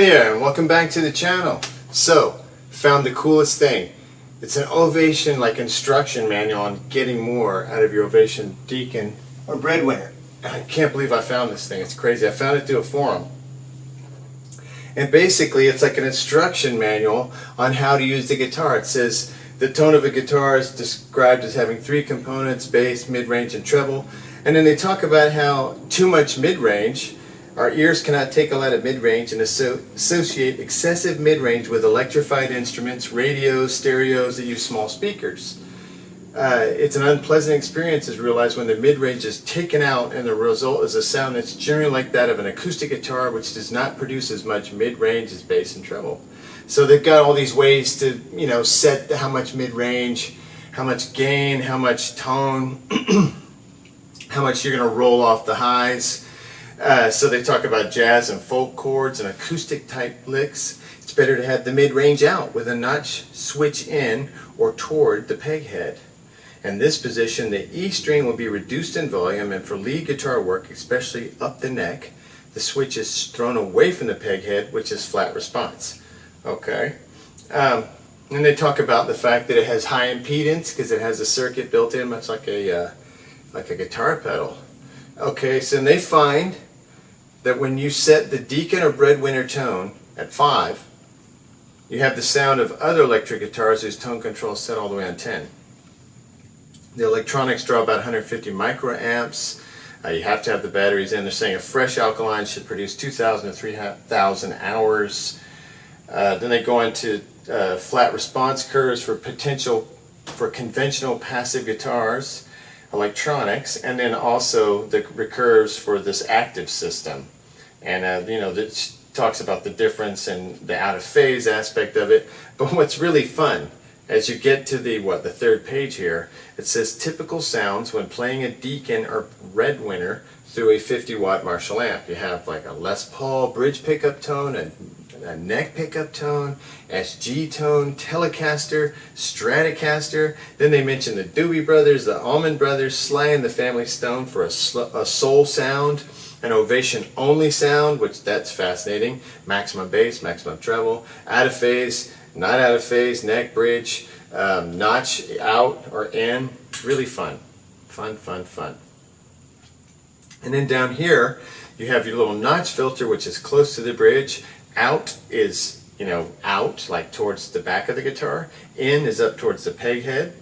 Hey there, and welcome back to the channel. So, found the coolest thing. It's an Ovation instruction manual on getting more out of your Ovation Deacon or Breadwinner. I can't believe I found this thing. It's crazy. I found it through a forum. And basically, it's like an instruction manual on how to use the guitar. It says the tone of a guitar is described as having three components: bass, mid-range, and treble. And then they talk about how too much mid-range, our ears cannot take a lot of mid-range and associate excessive mid-range with electrified instruments, radios, stereos that use small speakers. It's an unpleasant experience is realized when the mid-range is taken out and the result is a sound that's generally like that of an acoustic guitar, which does not produce as much mid-range as bass and treble. So they've got all these ways to set how much mid-range, how much gain, how much tone, how much you're going to roll off the highs. So they talk about jazz and folk chords and acoustic type licks. It's better to have the mid-range out with a notch switch in or toward the peg head. In this position, the E string will be reduced in volume, and for lead guitar work, especially up the neck, the switch is thrown away from the peg head, which is flat response. Okay. And they talk about the fact that it has high impedance because it has a circuit built in, much like a guitar pedal. Okay, so they find that when you set the Deacon or Breadwinner tone at 5, you have the sound of other electric guitars whose tone control is set all the way on 10. The electronics draw about 150 microamps. You have to have the batteries in. They're saying a fresh alkaline should produce 2,000 to 3,000 hours. Then they go into flat response curves for conventional passive guitars, electronics, and then also the recurves for this active system. And that talks about the difference in the out of phase aspect of it. But what's really fun, as you get to the third page here, it says typical sounds when playing a Deacon or Breadwinner through a 50-watt Marshall amp. You have like a Les Paul bridge pickup tone, a neck pickup tone, SG Tone, Telecaster, Stratocaster. Then they mention the Doobie brothers, the Allman brothers, Sly and the Family Stone for a soul sound, an Ovation only sound, which that's fascinating, maximum bass, maximum treble, out of phase, not out of phase, neck bridge, notch out or in. Really fun. Fun. And then down here you have your little notch filter, which is close to the bridge. Out is out, like towards the back of the guitar. In is up towards the peg head.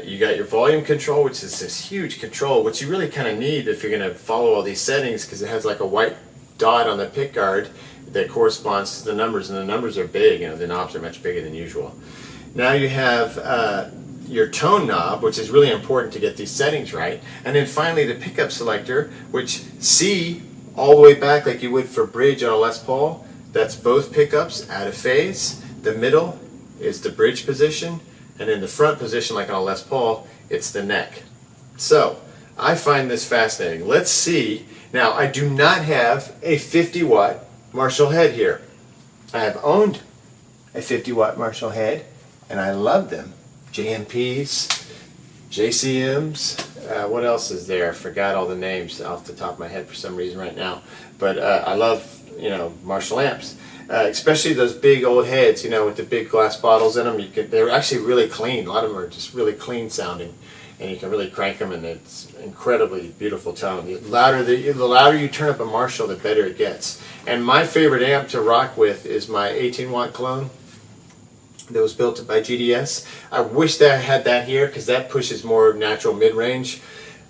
You got your volume control, which is this huge control, which you really kind of need if you're going to follow all these settings, because it has like a white dot on the pick guard that corresponds to the numbers, and the numbers are big. The knobs are much bigger than usual. Now you have your tone knob, which is really important to get these settings right, and then finally the pickup selector, which C all the way back like you would for bridge on a Les Paul. That's both pickups out of phase. The middle is the bridge position, and in the front position, like on a Les Paul, it's the neck. So I find this fascinating. Let's see. Now, I do not have a 50-watt Marshall head here. I have owned a 50-watt Marshall head, and I love them. JMPs, JCMs, what else is there? I forgot all the names off the top of my head for some reason right now. But I love Marshall amps, especially those big old heads, with the big glass bottles in them. They're actually really clean. A lot of them are just really clean sounding, and you can really crank them, and it's incredibly beautiful tone. The louder you turn up a Marshall, the better it gets. And my favorite amp to rock with is my 18-watt clone that was built by GDS. I wish that I had that here, because that pushes more natural mid-range.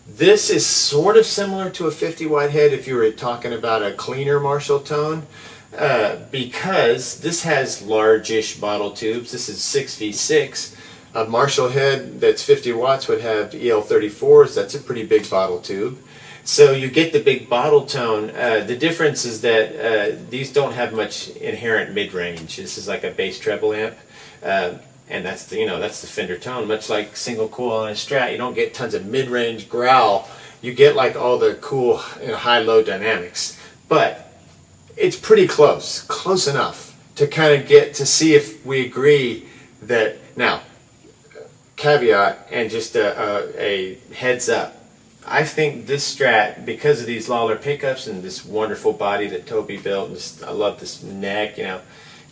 This is sort of similar to a 50-watt head if you were talking about a cleaner Marshall tone, because this has large-ish bottle tubes. This is 6v6. A Marshall head that's 50 watts would have EL34s. That's a pretty big bottle tube. So you get the big bottle tone. The difference is that these don't have much inherent mid-range. This is like a bass treble amp. And that's the Fender Tone. Much like single coil on a Strat, you don't get tons of mid-range growl. You get like all the cool high-low dynamics. But it's pretty close enough to kind of get to see if we agree that. Now, caveat and just a heads up. I think this Strat, because of these Lawler pickups and this wonderful body that Toby built, and I love this neck, you know,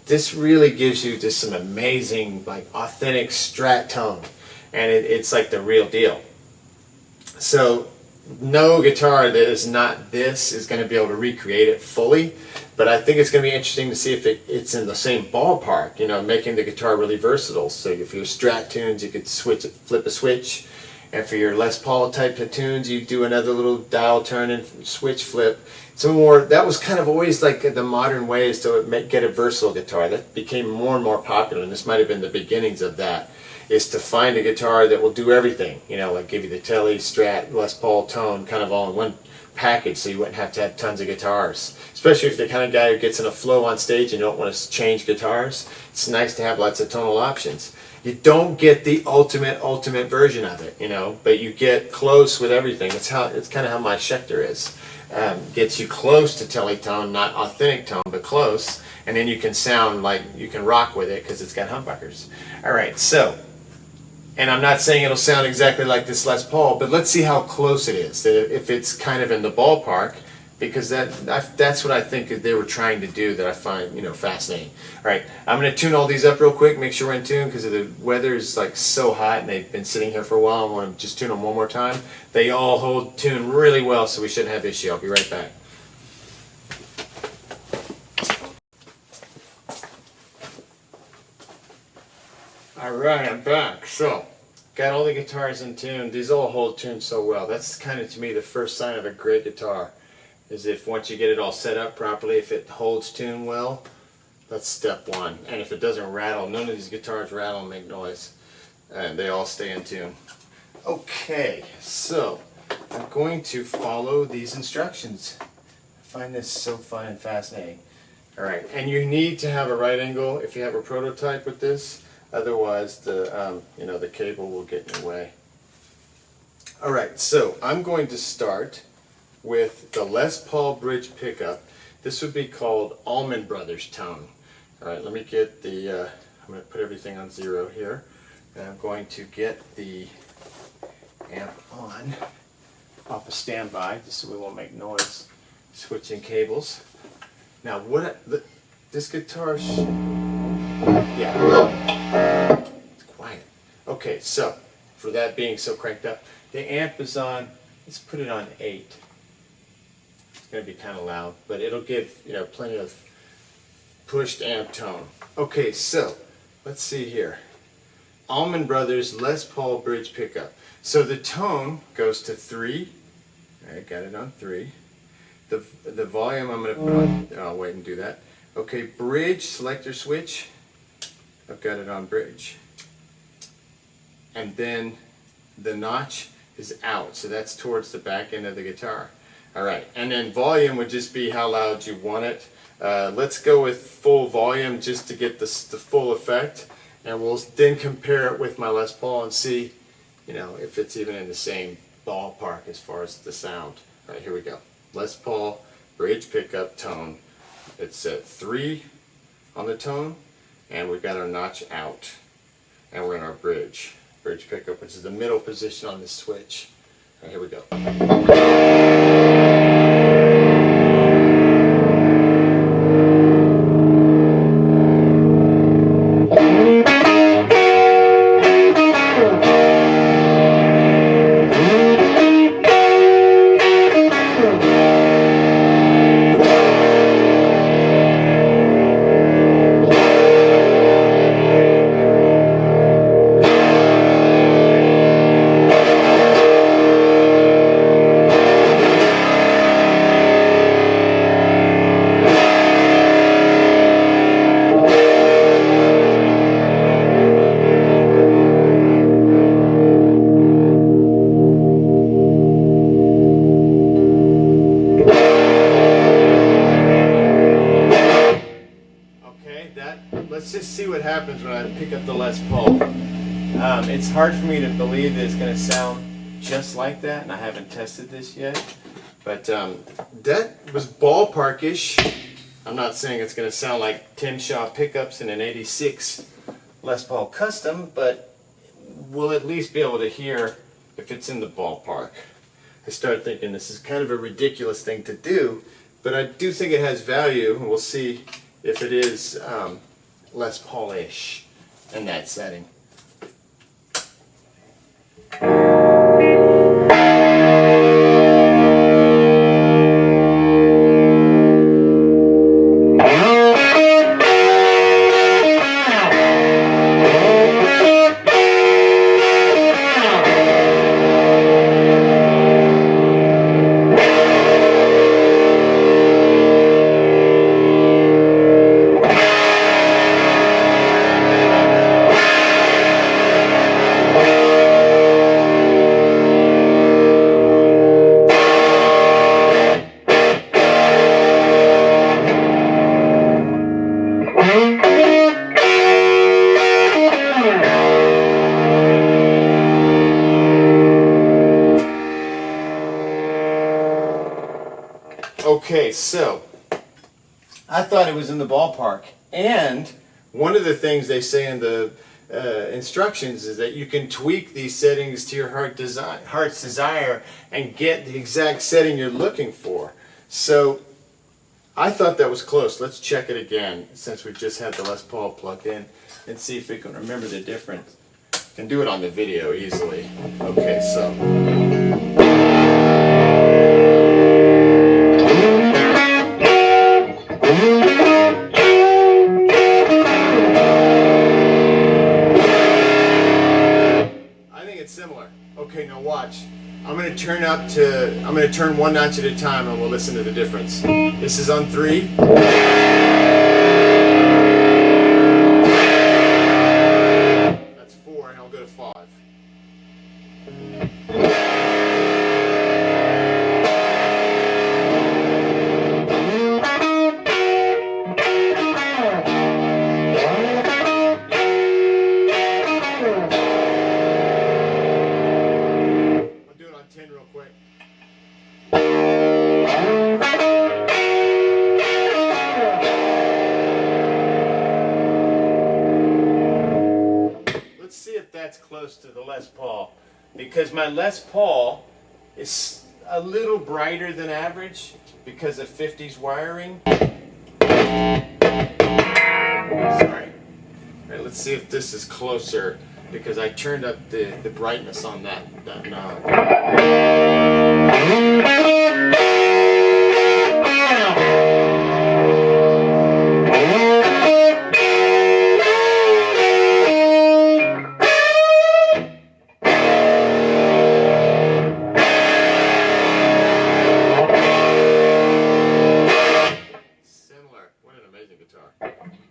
this really gives you just some amazing, like, authentic Strat tone, and it's like the real deal. So no guitar that is not this is going to be able to recreate it fully, but I think it's going to be interesting to see if it's in the same ballpark, you know, making the guitar really versatile. So if you're Strat tunes, you could flip a switch, and for your Les Paul type of tunes, you do another little dial turn and switch flip. So that was kind of always like the modern ways to get a versatile guitar. That became more and more popular, and this might have been the beginnings of that, is to find a guitar that will do everything, you know, like give you the Tele, Strat, Les Paul, Tone, kind of all in one package, so you wouldn't have to have tons of guitars. Especially if you're the kind of guy who gets in a flow on stage and you don't want to change guitars, it's nice to have lots of tonal options. You don't get the ultimate version of it, you know, but you get close with everything. It's kind of how my Schecter is. Gets you close to Teletone, not authentic tone, but close, and then you can sound like you can rock with it because it's got humbuckers. All right, so, and I'm not saying it'll sound exactly like this Les Paul, but let's see how close it is. If it's kind of in the ballpark, because that's what I think they were trying to do, that I find, you know, fascinating. All right, I'm going to tune all these up real quick, make sure we're in tune, because the weather is like so hot and they've been sitting here for a while. I want to just tune them one more time. They all hold tune really well, so we shouldn't have issue. I'll be right back. Alright, I'm back. So, got all the guitars in tune. These all hold tune so well. That's kind of, to me, the first sign of a great guitar, is if once you get it all set up properly, if it holds tune well, that's step one. And if it doesn't rattle, none of these guitars rattle and make noise. And they all stay in tune. Okay, so I'm going to follow these instructions. I find this so fun and fascinating. Alright, and you need to have a right angle if you have a prototype with this. Otherwise, the cable will get in the way. All right, so I'm going to start with the Les Paul bridge pickup. This would be called Allman Brothers Tone. All right, let me get the. I'm going to put everything on 0 here, and I'm going to get the amp on off of standby, just so we won't make noise switching cables. Now, this guitar. Yeah, it's quiet. Okay, so for that being so cranked up, the amp is on, let's put it on 8. It's going to be kind of loud, but it'll give, you know, plenty of pushed amp tone. Okay, so let's see here. Allman Brothers Les Paul bridge pickup. So the tone goes to 3. I got it on 3. The volume I'm going to put on, I'll wait and do that. Okay, bridge selector switch. I've got it on bridge. And then the notch is out, so that's towards the back end of the guitar. Alright, and then volume would just be how loud you want it. Let's go with full volume just to get the full effect, and we'll then compare it with my Les Paul and see, you know, if it's even in the same ballpark as far as the sound. Alright, here we go. Les Paul bridge pickup tone. It's at 3 on the tone. And we've got our notch out, and we're in our bridge pickup, which is the middle position on this switch. All right, here we go. Let's just see what happens when I pick up the Les Paul. It's hard for me to believe that it's going to sound just like that, and I haven't tested this yet. But that was ballpark-ish. I'm not saying it's going to sound like Tim Shaw pickups in an 86 Les Paul Custom, but we'll at least be able to hear if it's in the ballpark. I started thinking this is kind of a ridiculous thing to do, but I do think it has value, and we'll see if it is Les Paul-ish in that setting. Okay, so I thought it was in the ballpark, and one of the things they say in the instructions is that you can tweak these settings to your heart's desire and get the exact setting you're looking for. So I thought that was close. Let's check it again since we just had the Les Paul plugged in and see if we can remember the difference. Can do it on the video easily. Okay, so. Similar. Okay, now watch. I'm going to turn one notch at a time and we'll listen to the difference. This is on 3. That's 4, and I'll go to 5. That's close to the Les Paul, because my Les Paul is a little brighter than average because of 50s wiring. Sorry. All right, let's see if this is closer, because I turned up the brightness on that knob.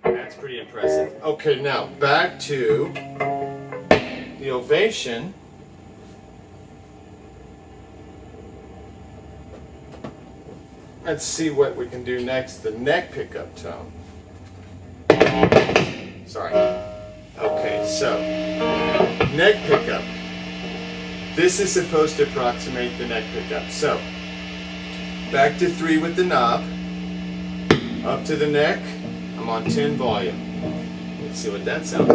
That's pretty impressive. Okay, now back to the Ovation. Let's see what we can do next. The neck pickup tone. Sorry. Okay, so neck pickup. This is supposed to approximate the neck pickup. So back to 3 with the knob. Up to the neck. I'm on 10 volume. Let's see what that sounds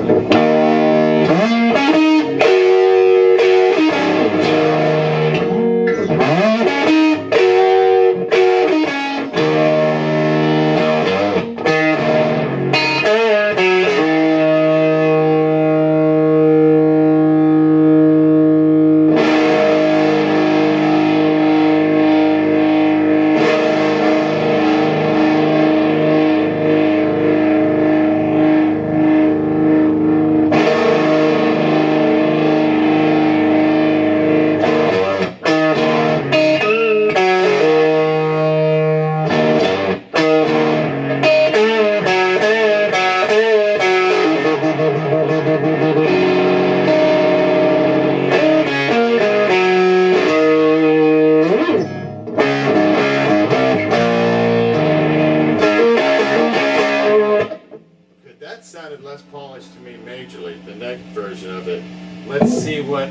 sounded less polished to me majorly, the neck version of it. Let's see what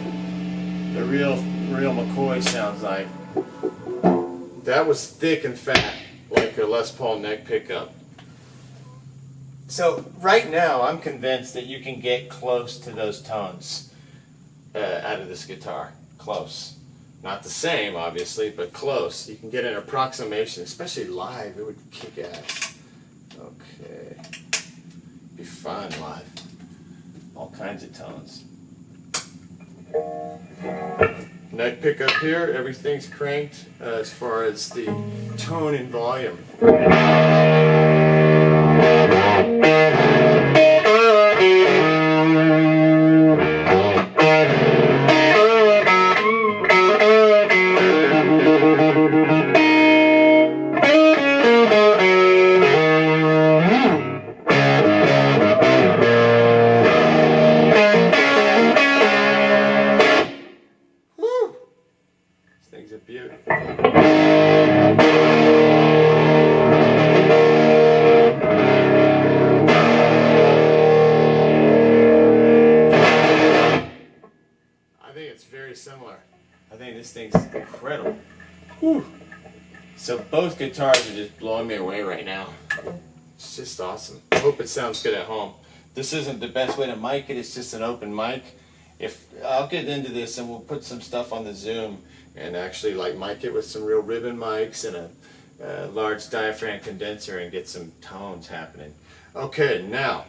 the real McCoy sounds like. That was thick and fat, like a Les Paul neck pickup. So right now I'm convinced that you can get close to those tones out of this guitar. Close. Not the same, obviously, but close. You can get an approximation, especially live. It would kick ass. Okay. Be fun live. All kinds of tones. Neck pickup here, everything's cranked as far as the tone and volume. Things are beautiful. I think it's very similar. I think this thing's incredible. Whew. So both guitars are just blowing me away right now. It's just awesome. I hope it sounds good at home. This isn't the best way to mic it, it's just an open mic. If I'll get into this and we'll put some stuff on the Zoom and actually like mic it with some real ribbon mics and a large diaphragm condenser and get some tones happening. Okay, now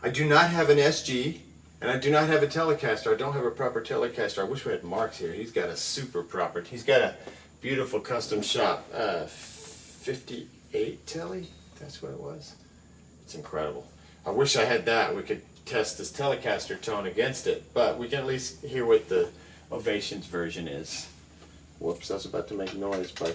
I do not have an SG and I do not have a Telecaster. I don't have a proper Telecaster. I wish we had Mark's here. He's got a super proper. He's got a beautiful custom shop 58 Tele. That's what it was. It's incredible. I wish I had that. We could test this Telecaster Tone against it, but we can at least hear what the Ovation's version is. Whoops, I was about to make noise by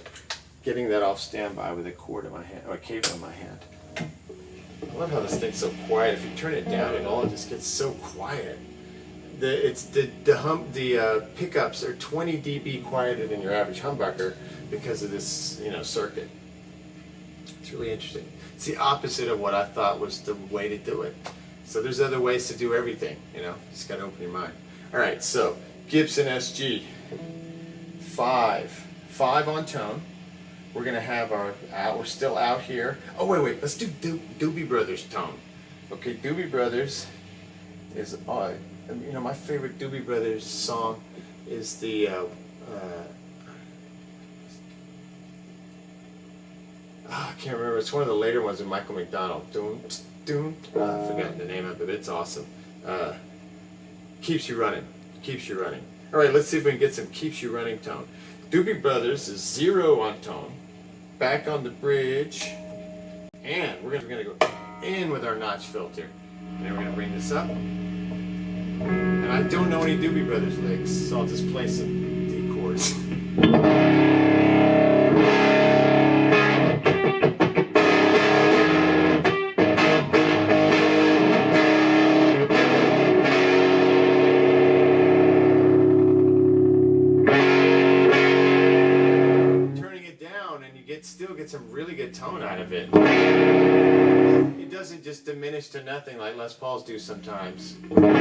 getting that off standby with a cord in my hand, or a cable in my hand. I love how this thing's so quiet. If you turn it down, it all just gets so quiet. The pickups are 20 dB quieter than your average humbucker because of this, circuit. It's really interesting. It's the opposite of what I thought was the way to do it. So there's other ways to do everything, just gotta open your mind. All right, so Gibson SG 5 on tone. We're gonna have we're still out here. Oh wait, let's do Doobie Brothers tone. Okay, Doobie Brothers is my favorite Doobie Brothers song is the I can't remember. It's one of the later ones with Michael McDonald. I've forgotten the name of it. It's awesome. Keeps you running. Keeps you running. All right, let's see if we can get some keeps you running tone. Doobie Brothers is 0 on tone. Back on the bridge. And we're gonna go in with our notch filter. And then we're gonna bring this up. And I don't know any Doobie Brothers licks, so I'll just play some D chords. Still get some really good tone out of it. It doesn't just diminish to nothing like Les Pauls do sometimes. Although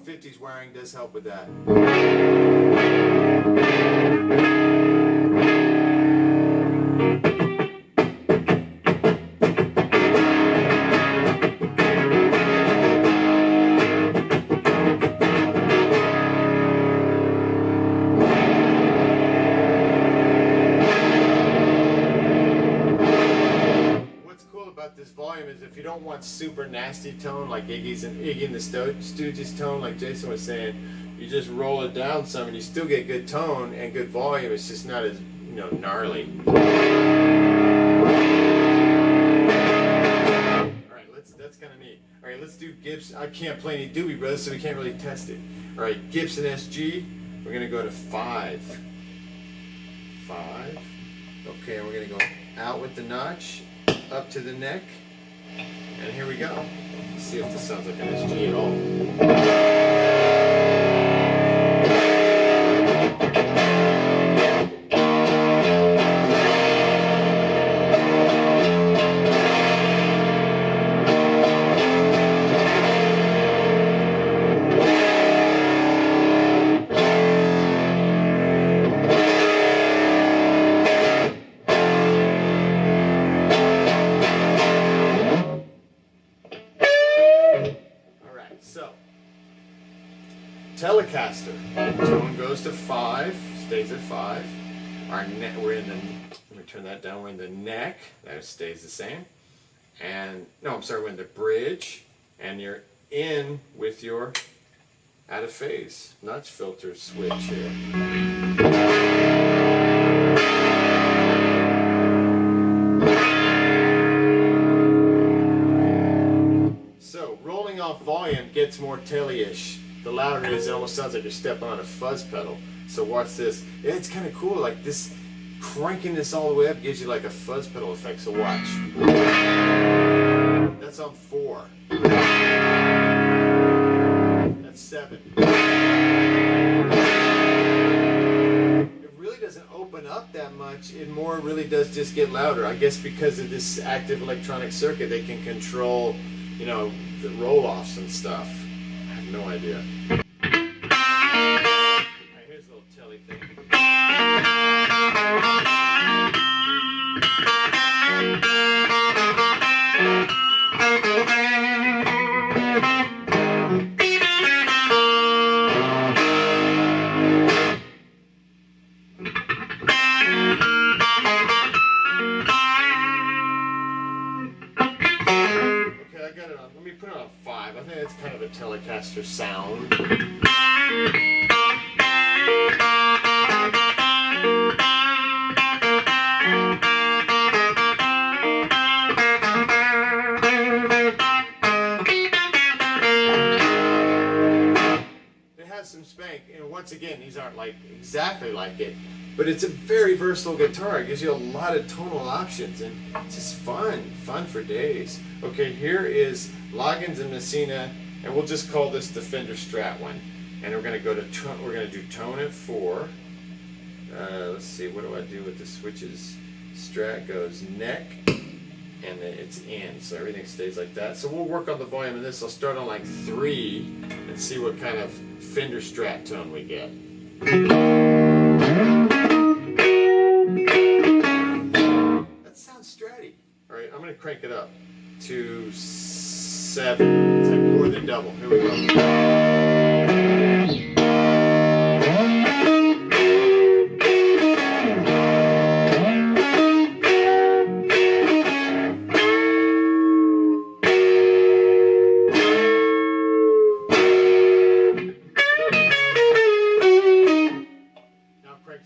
50s wiring does help with that. This volume is if you don't want super nasty tone like Iggy and the Stooges tone, like Jason was saying, you just roll it down some and you still get good tone and good volume. It's just not as gnarly. Alright, that's kind of neat. Alright, let's do Gibson. I can't play any Doobie Brothers, so we can't really test it. Alright, Gibson SG, we're going to go to 5. 5. Okay, and we're going to go out with the notch, up to the neck, and here we go. Let's see if this sounds like an SG at all. Telecaster. Tone goes to 5, stays at 5. Our neck, we're in the, let me turn that down, we're in the neck, that stays the same. And, no, I'm sorry, we're in the bridge, and you're in with your out of phase notch filter switch here. So, rolling off volume gets more Tele-ish. The louder it is, it almost sounds like you're stepping on a fuzz pedal. So watch this. It's kind of cool, like this, cranking this all the way up gives you like a fuzz pedal effect, so watch. That's on 4. That's 7. It really doesn't open up that much, it more really does just get louder. I guess because of this active electronic circuit, they can control, you know, the roll-offs and stuff. I have no idea. Alright, here's a little Tele thing. Okay, I got it on. Let me put it on 5. I think that's kind of a Telecaster sound. It has some spank, and once again, these aren't like exactly like it, but it's a very versatile guitar. It gives you a lot of tonal options, and it's just fun for days. Okay, here is Loggins and Messina, and we'll just call this the Fender Strat one. And we're going to go to tone. We're going to do tone at 4. Let's see, what do I do with the switches? Strat goes neck, and then it's in, so everything stays like that. So we'll work on the volume of this. I'll start on like 3 and see what kind of Fender Strat tone we get. That sounds stratty. All right, I'm going to crank it up to 7. It's like more than double. Here we go.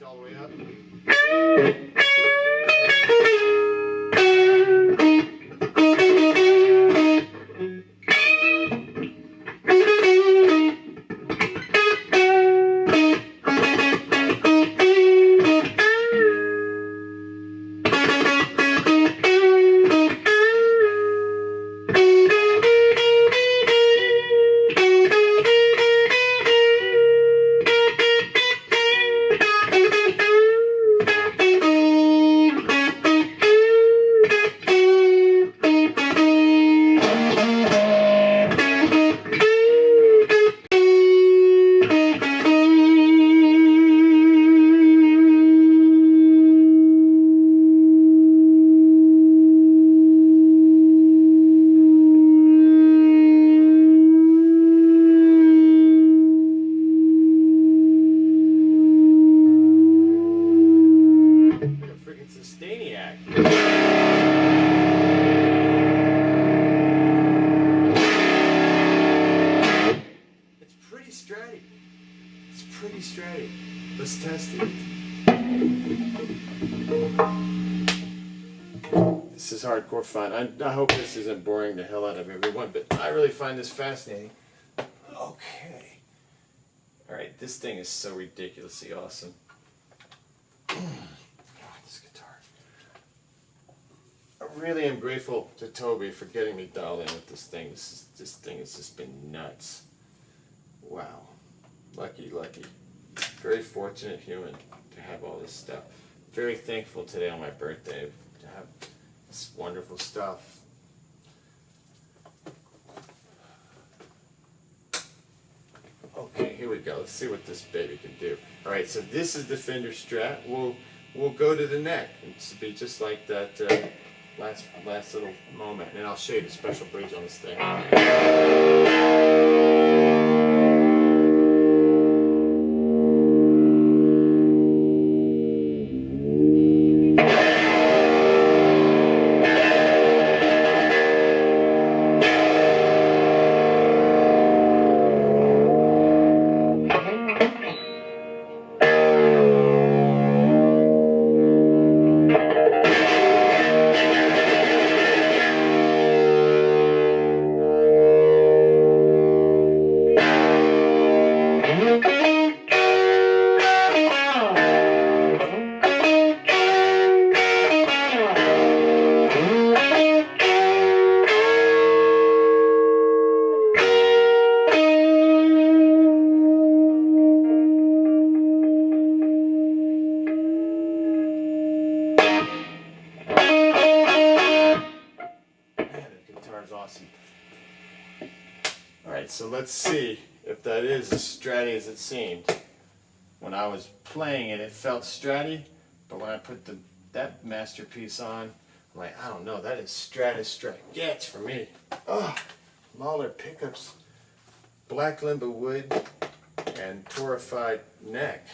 All the way up. Pretty stratty. Let's test it. This is hardcore fun. I hope this isn't boring the hell out of everyone, but I really find this fascinating. Okay. Alright, this thing is so ridiculously awesome. This guitar. I really am grateful to Toby for getting me dialed in with this thing. This thing has just been nuts. Wow. Lucky, lucky. Very fortunate human to have all this stuff. Very thankful today on my birthday to have this wonderful stuff. Okay, here we go. Let's see what this baby can do. Alright, so this is the Fender Strat. We'll go to the neck. It's be just like that last little moment. And I'll show you the special bridge on this thing. Alright, so let's see if that is as stratty as it seemed. When I was playing it, it felt stratty, but when I put that masterpiece on, I'm like, I don't know, that is strat as strat gets for me. Oh, Mahler pickups, black limbo wood, and torrefied neck.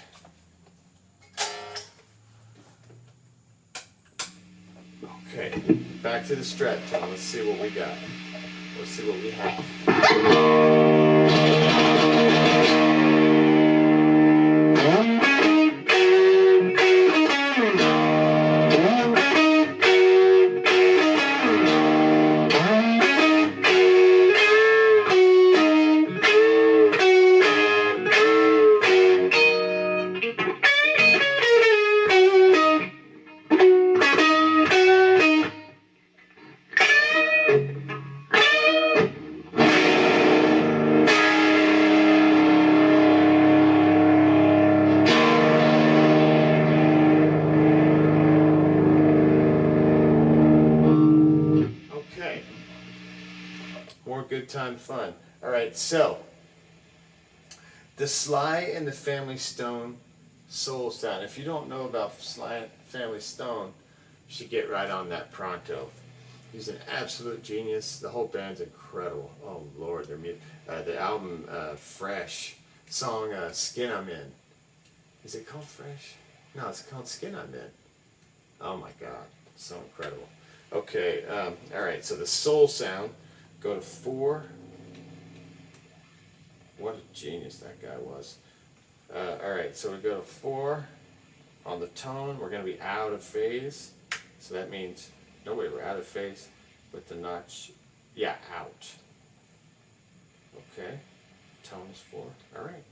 Okay, back to the Strat Tone. Let's see what we got. Let's see what we have. Good time fun. Alright, so the Sly and the Family Stone soul sound. If you don't know about Sly and Family Stone, you should get right on that pronto. He's an absolute genius. The whole band's incredible. Oh Lord, the album Fresh, song Skin I'm In. Is it called Fresh? No, it's called Skin I'm In. Oh my God, so incredible. Okay, alright, so the soul sound. Go to 4. What a genius that guy was. Alright, so we go to 4 on the tone. We're going to be out of phase. So that means, no wait, we're out of phase with the notch. Yeah, out. Okay, tone is 4. Alright.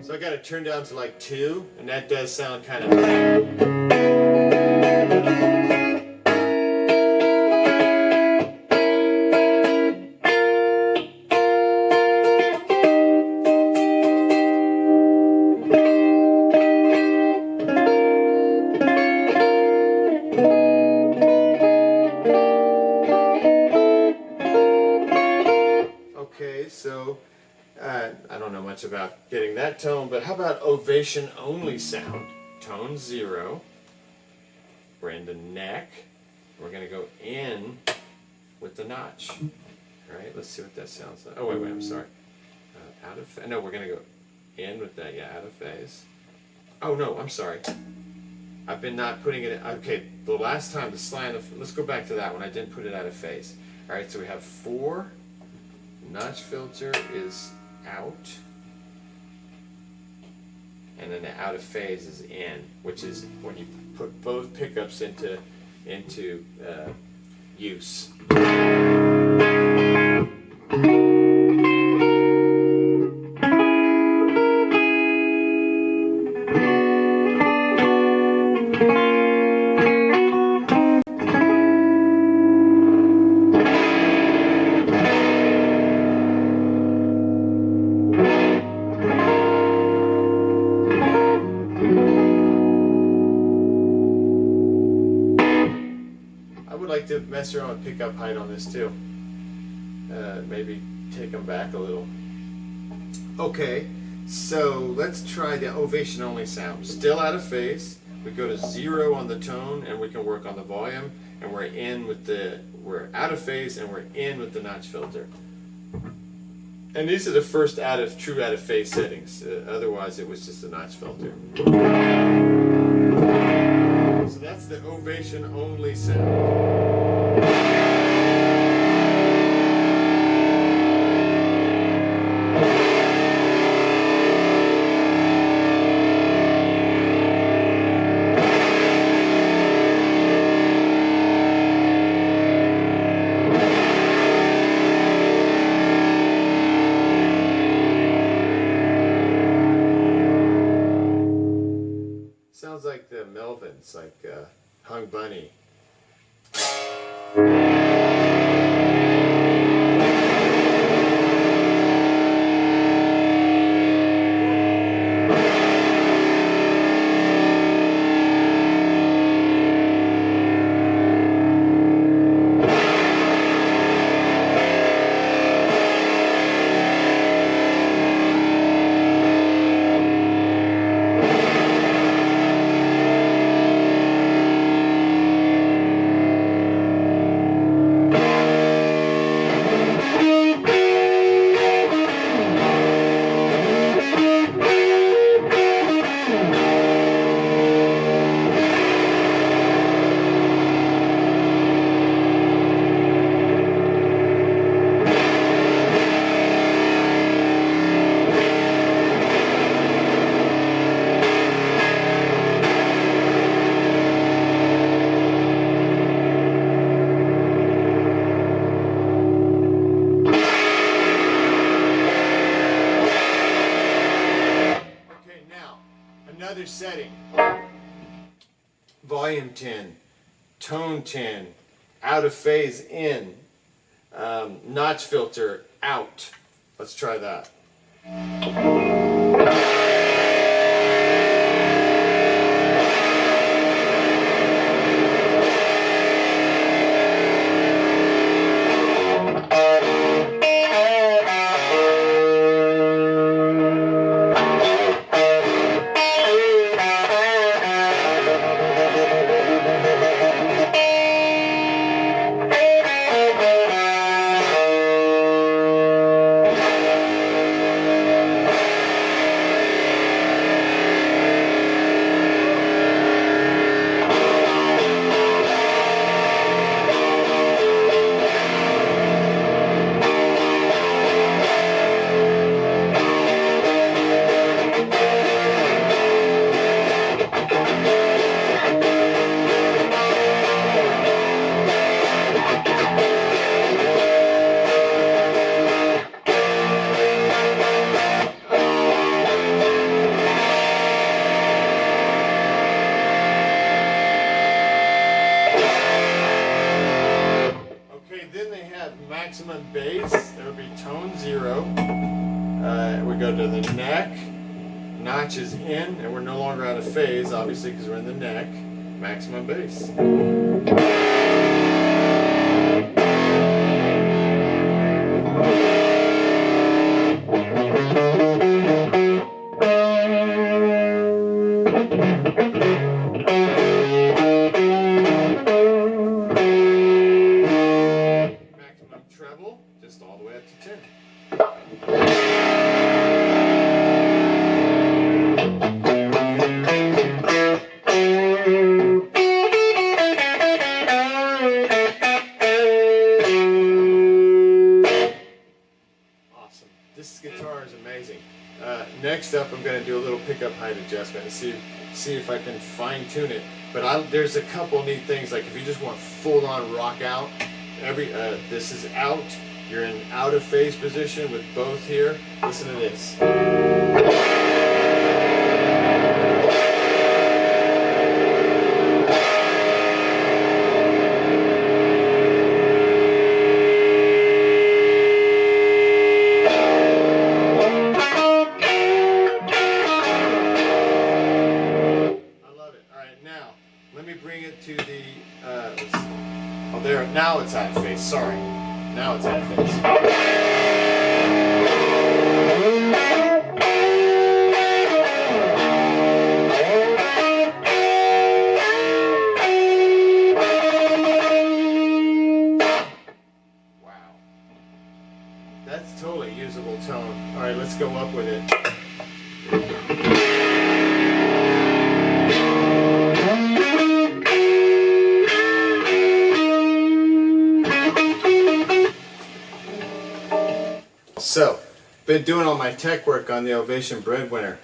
So I got to turn down to like 2, and that does sound kind of. Okay, so. I don't know much about getting that tone, but how about ovation only sound? Tone 0. We're in the neck. We're going to go in with the notch. All right, let's see what that sounds like. Oh, wait, I'm sorry. Out of phase. No, we're going to go in with that. Yeah, out of phase. Oh, no, I'm sorry. I've been not putting it in. Okay, the last time, the slide, let's go back to that one. I didn't put it out of phase. All right, so we have 4. Notch filter is out, and then the out of phase is in, which is when you put both pickups into use. To mess around with pickup height on this too. Maybe take them back a little. Okay, so let's try the ovation only sound. Still out of phase. We go to 0 on the tone, and we can work on the volume. And we're out of phase, and we're in with the notch filter. And these are the first true out of phase settings. Otherwise, it was just a notch filter. So that's the ovation only sound. Sounds like the Melvins, like Hung Bunny. Another setting. Volume 10, tone 10, out of phase in, notch filter out. Let's try that. Maximum bass, that would be tone 0. We go to the neck, notch is in, and we're no longer out of phase, obviously, because we're in the neck. Maximum bass. Treble, just all the way up to 10. Awesome. This guitar is amazing. Next up, I'm going to do a little pickup height adjustment and see if I can fine tune it. But there's a couple neat things, like if you just want full-on rock out. This is out. You're in out of phase position with both here. Listen to this. I love it. All right, now let me bring it to the. Oh, there. Now it's out of phase. Sorry. Now it's out of phase. Wow. That's totally usable tone. All right, let's go up with it. So, been doing all my tech work on the Ovation Breadwinner,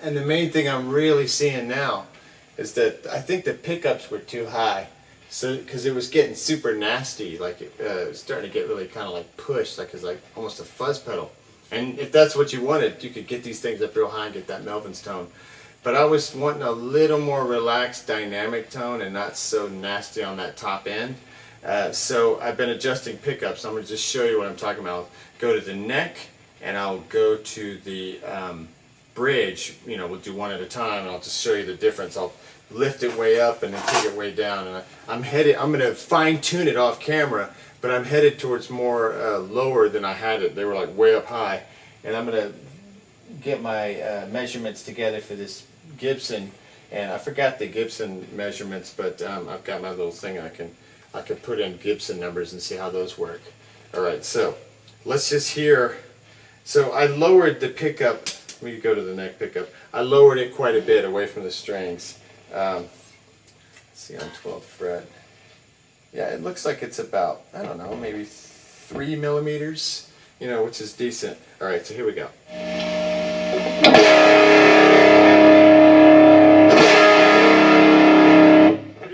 and the main thing I'm really seeing now is that I think the pickups were too high, so because it was getting super nasty, like it was starting to get really kind of like pushed, like it's like almost a fuzz pedal. And if that's what you wanted, you could get these things up real high and get that Melvin's tone. But I was wanting a little more relaxed dynamic tone and not so nasty on that top end. So I've been adjusting pickups. I'm going to just show you what I'm talking about. Go to the neck, and I'll go to the bridge. You know, we'll do one at a time, and I'll just show you the difference. I'll lift it way up and then take it way down. And I'm going to fine tune it off camera, but I'm headed towards more lower than I had it. They were like way up high, and I'm going to get my measurements together for this Gibson. And I forgot the Gibson measurements, but I've got my little thing I can put in Gibson numbers and see how those work. Alright, so let's just hear. So I lowered the pickup. Let me go to the neck pickup. I lowered it quite a bit away from the strings. Let's see, on 12th fret. Yeah, it looks like it's about, I don't know, maybe 3 millimeters, you know, which is decent. Alright, so here we go.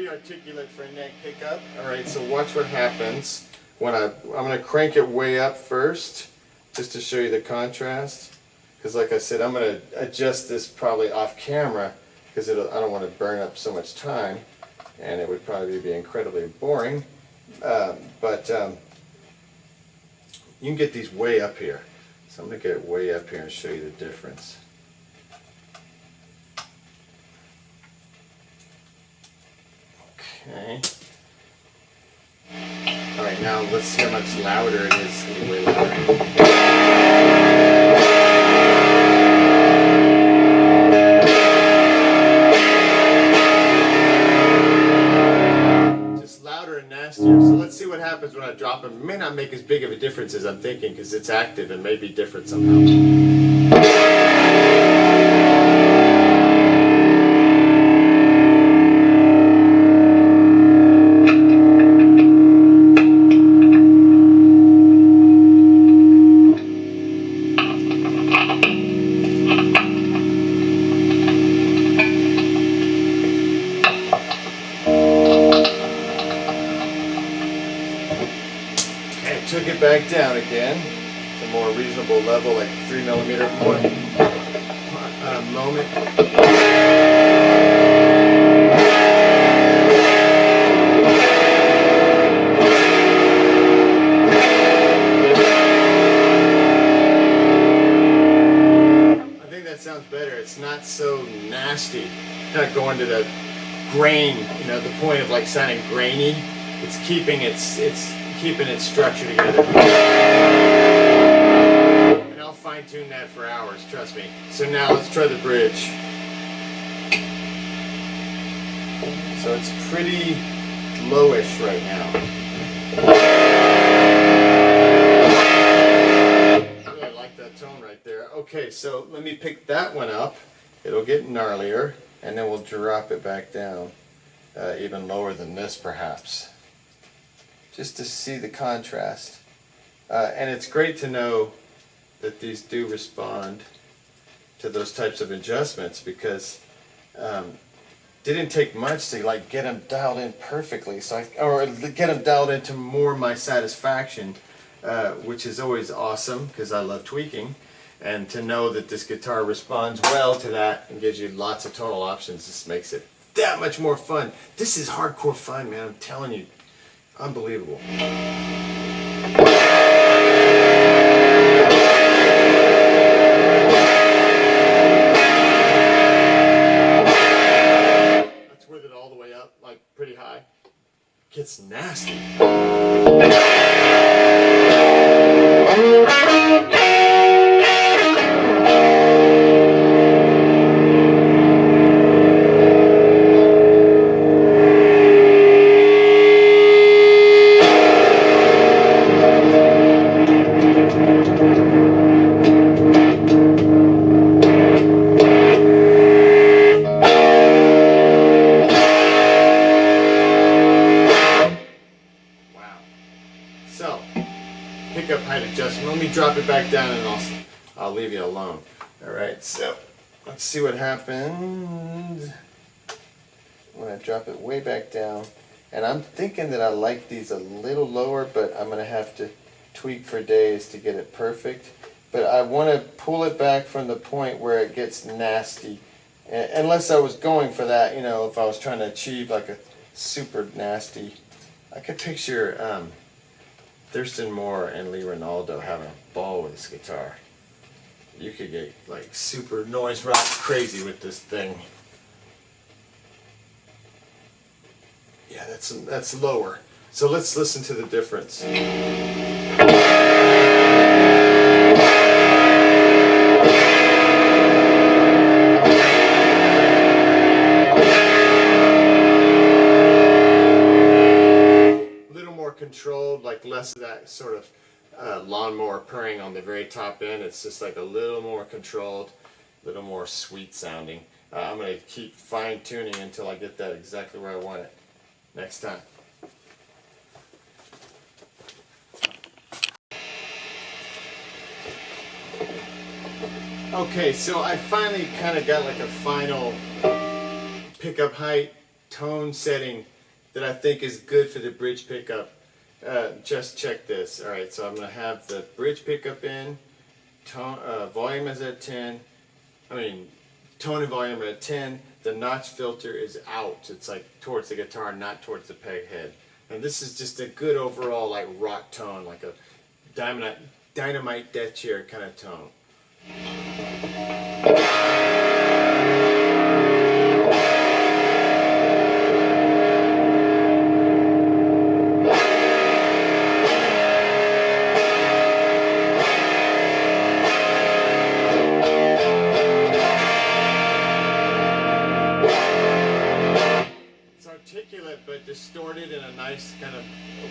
Articulate for a neck pickup. Alright, so watch what happens when I'm going to crank it way up first, just to show you the contrast. because like I said, I'm going to adjust this probably off camera because I don't want to burn up so much time, and it would probably be incredibly boring. But you can get these way up here. So I'm going to get it way up here and show you the difference. Okay. Alright, now let's see how much louder it is. It's going to be way louder. Just louder and nastier. So let's see what happens when I drop it. It may not make as big of a difference as I'm thinking because it's active and may be different somehow. Took it back down again to a more reasonable level, like 3mm moment. I think that sounds better. It's not so nasty. Not going to the grain, you know, the point of like sounding grainy. It's keeping its structure together. And I'll fine tune that for hours, trust me. So now let's try the bridge. So it's pretty lowish right now. I really like that tone right there. Okay, so let me pick that one up. It'll get gnarlier, and then we'll drop it back down, even lower than this perhaps, just to see the contrast. And it's great to know that these do respond to those types of adjustments, because didn't take much to like get them dialed in perfectly, or get them dialed into more my satisfaction, which is always awesome because I love tweaking. And to know that this guitar responds well to that and gives you lots of tonal options, this makes it that much more fun. This is hardcore fun, man, I'm telling you. Unbelievable. That's with it all the way up, like pretty high. Gets nasty. Pickup height adjustment. Let me drop it back down and I'll leave you alone. Alright, so let's see what happens when I drop it way back down. And I'm thinking that I like these a little lower, but I'm going to have to tweak for days to get it perfect. But I want to pull it back from the point where it gets nasty. Unless I was going for that, you know, if I was trying to achieve like a super nasty. I could picture Thurston Moore and Lee Ronaldo having a ball with this guitar. You could get like super noise rock crazy with this thing. Yeah, that's lower. So let's listen to the difference. Controlled, like less of that sort of lawnmower purring on the very top end. It's just like a little more controlled, a little more sweet sounding. I'm going to keep fine tuning until I get that exactly where I want it next time. Okay, so I finally kind of got like a final pickup height tone setting that I think is good for the bridge pickup. Just check this. Alright, so I'm going to have the bridge pickup in, volume is at 10. I mean, tone and volume are at 10. The notch filter is out. It's like towards the guitar, not towards the peg head. And this is just a good overall like rock tone, like a dynamite death chair kind of tone. Articulate but distorted in a nice kind of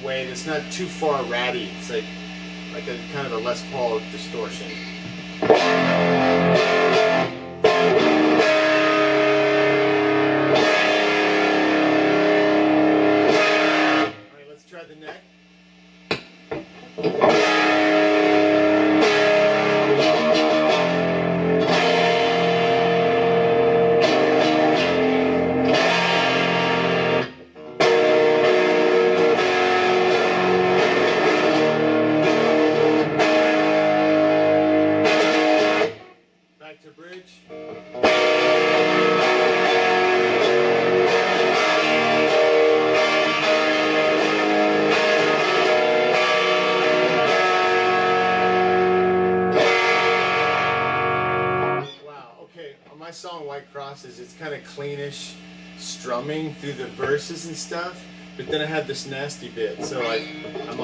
way that's not too far ratty. It's like a kind of a Les Paul distortion. Alright, let's try the neck. To bridge. Wow, okay, on my song White Crosses, it's kind of cleanish strumming through the verses and stuff, but then I have this nasty bit, so I'm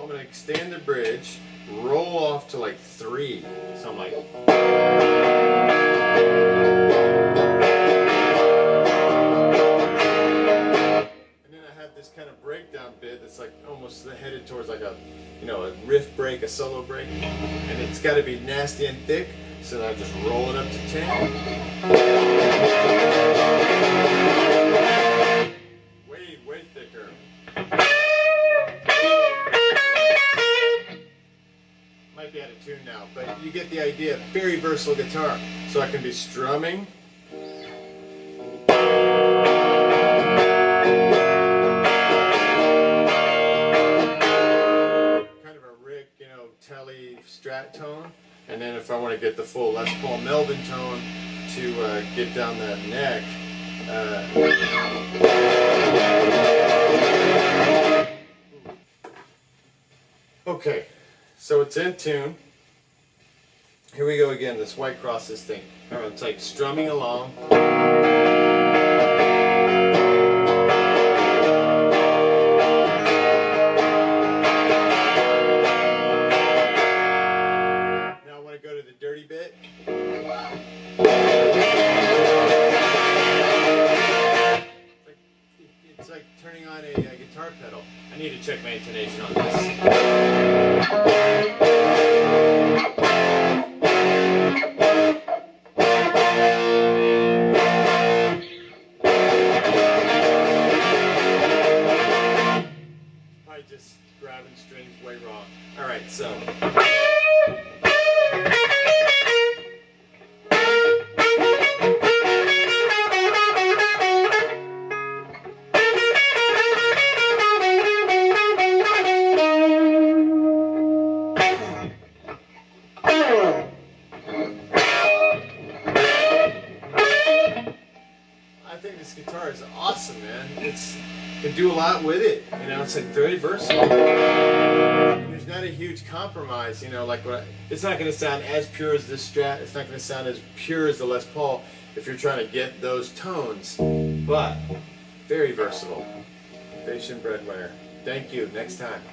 gonna extend the bridge, roll off to like 3. So I'm like, and then I have this kind of breakdown bit that's like almost headed towards like a, you know, a riff break, a solo break, and it's got to be nasty and thick. So then I just roll it up to 10. Way thicker. Might be out of tune now, but you get the idea. Very versatile guitar. So I can be strumming. Kind of a Rick, you know, Tele Strat tone. And then if I want to get the full Les Paul Melvin tone to get down that neck. Okay. So it's in tune. Here we go again, this White Crosses thing. It's like strumming along. Now I want to go to the dirty bit. It's like turning on a guitar pedal. I need to check my intonation on this. Probably just grabbing strings way wrong. Alright, so. I think this guitar is awesome, man. It's can do a lot with it. You know, it's like very versatile. And there's not a huge compromise. You know, like it's not going to sound as pure as this Strat. It's not going to sound as pure as the Les Paul if you're trying to get those tones. But very versatile. Ovation Breadwinner. Thank you. Next time.